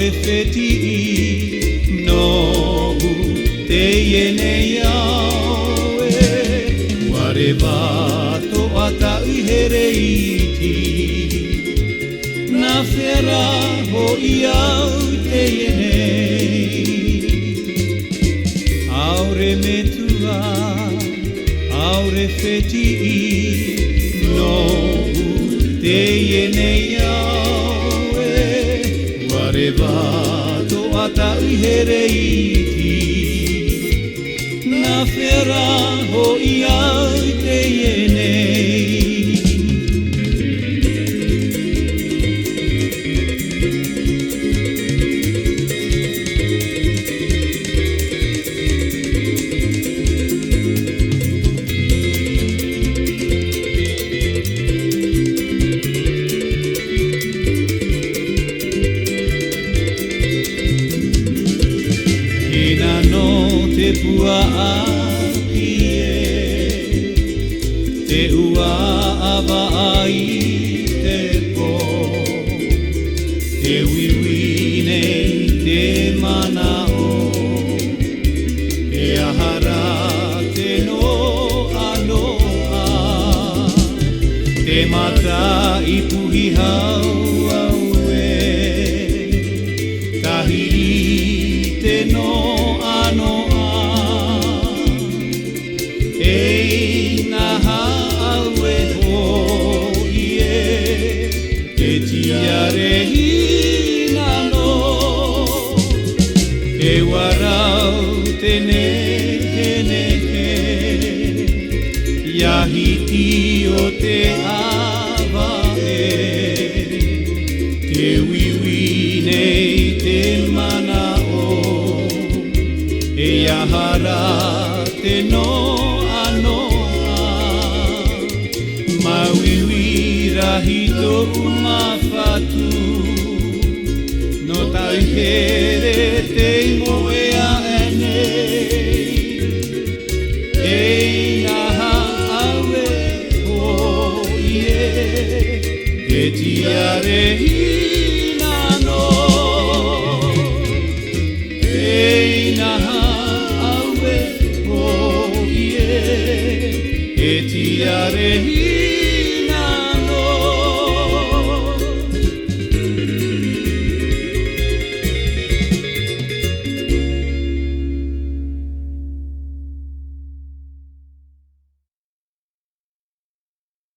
aure feti no te yene yawe wareva to ata ihereiti na fera ho iau te yene aure metua aure feti no te yene yawe wareva to ata ihereiti na fera ho iau te yene no te pua api te ua ava ai te po te wiwi nei te mana o e ahara te no aloha te mata i puhi hau au e tahiri te no tiare hina no e warau te nehe yahiti o te awa e te wiwi nei te mana o e ahara te no anoa mawiwi rahito umafatu no tai here te moea enei e naha awe o ie e tiare